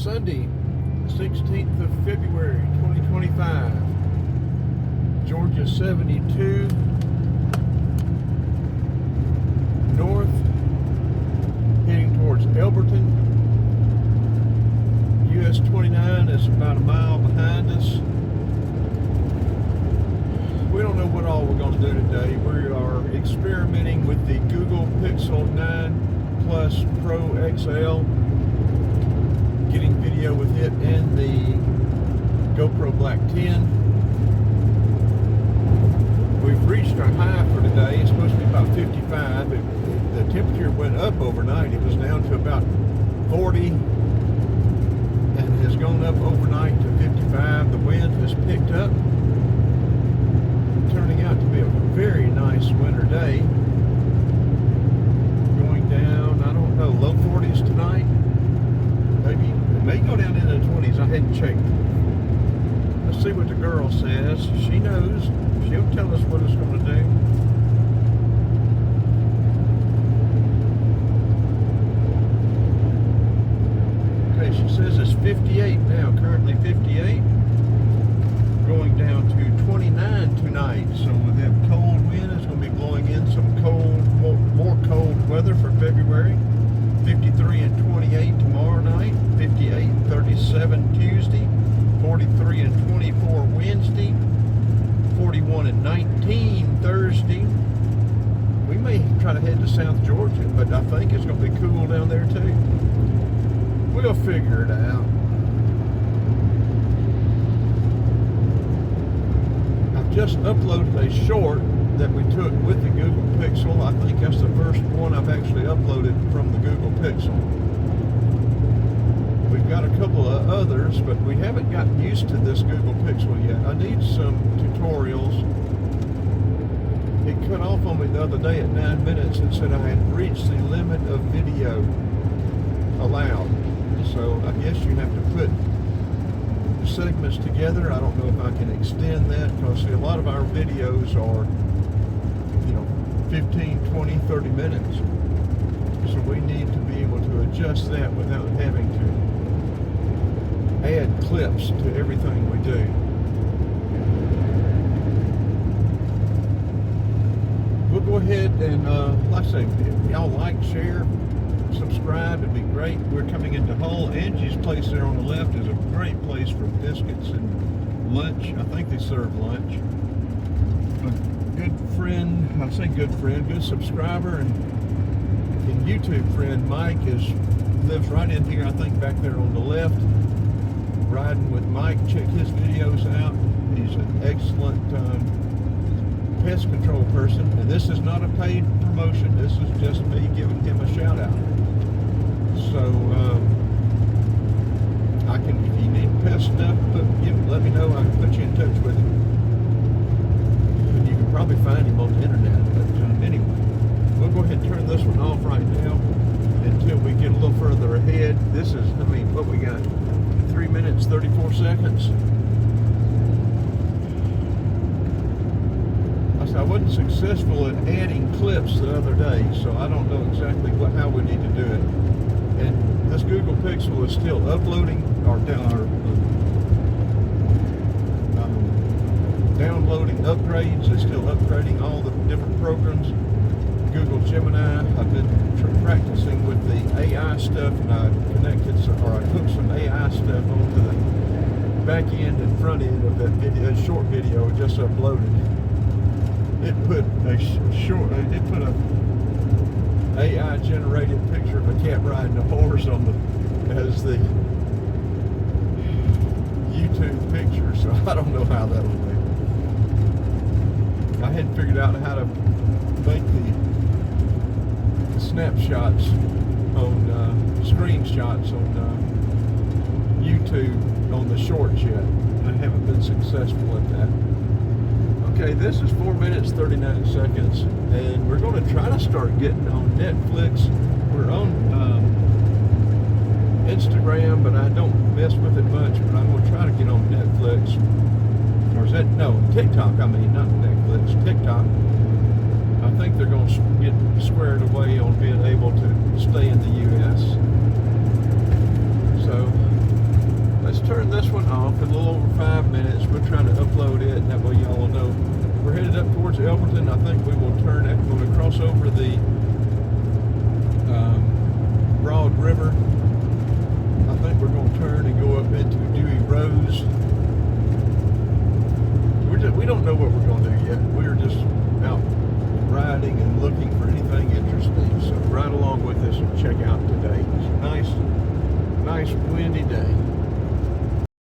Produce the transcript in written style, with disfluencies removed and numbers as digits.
Sunday, 16th of February, 2025. Georgia 72. North, heading towards Elberton. US 29 is about a mile behind us. We don't know what all we're going to do today. We are experimenting with the Google Pixel 9 Plus Pro XL, getting video with it and the GoPro Black 10. We've reached our high for today. It's supposed to be about 55. The temperature went up overnight. It was down to about 40 and has gone up overnight to 55. The wind has picked up, turning out to be a very nice winter day. Going down, I don't know, low 40s tonight. Maybe it may go down into the 20s. I hadn't checked. Let's see what the girl says. She knows. She'll tell us what it's going to do. Okay, she says it's 58 now. Currently 58. Going down to 29 tonight. So with that cold wind, it's going to be blowing in some cold, more cold weather for February. 53 and 28 tomorrow night. 58 and 37 Tuesday. 43 and 24 Wednesday. 41 and 19 Thursday. We may try to head to South Georgia, but I think it's going to be cool down there too. We'll figure it out. I've just uploaded a short that we took with the Google Pixel. I think that's the first one I've actually uploaded from the Google Pixel. We've got a couple of others, but we haven't gotten used to this Google Pixel yet. I need some tutorials. It cut off on me the other day at 9 minutes and said I had reached the limit of video allowed. So I guess you have to put segments together. I don't know if I can extend that, because see, a lot of our videos are, 15, 20, 30 minutes. So we need to be able to adjust that without having to add clips to everything we do. We'll go ahead and, like I say, if y'all like, share, subscribe, it'd be great. We're coming into Hull. Angie's place there on the left is a great place for biscuits and lunch. I think they serve lunch. A good friend, I say good friend, good subscriber and YouTube friend Mike lives right in here, I think back there on the left. Riding with Mike, check his videos out. He's an excellent pest control person, and this is not a paid promotion. This is just me giving him a shout out. So I can, if you need pest stuff, let me know. I can put you in touch with him. And you can probably find him on the internet. But anyway, we'll go ahead and turn this one off right now until we get a little further ahead. This is, what we got? 3 minutes, 34 seconds. I wasn't successful at adding clips the other day, so I don't know exactly how we need to do it. And this Google Pixel is still uploading or downloading upgrades. It's still upgrading all the different programs. Google Gemini, I've been practicing with the AI stuff, and I hooked some AI stuff onto the back end and front end of that video, short video I just uploaded. It put a AI generated picture of a cat riding a horse as the YouTube picture, so I don't know how that'll be. I hadn't figured out how to make the snapshots on screenshots on YouTube on the shorts yet. I haven't been successful at that. Okay, this is 4 minutes 39 seconds, and we're going to try to start getting on Netflix. We're on Instagram, but I don't mess with it much. But I'm going to try to get on Netflix. Or is that, no, TikTok, not Netflix, TikTok. I think they're going to get squared away on being able to stay in the U.S. So 5 minutes. We're trying to upload it, and that way y'all will know. We're headed up towards Elberton. I think we will turn after when we cross over the Broad River. I think we're going to turn and go up into Dewey Rose. We don't know what we're going to do yet. We're just out riding and looking for anything interesting. So ride along with us and check out today. It's a nice windy day.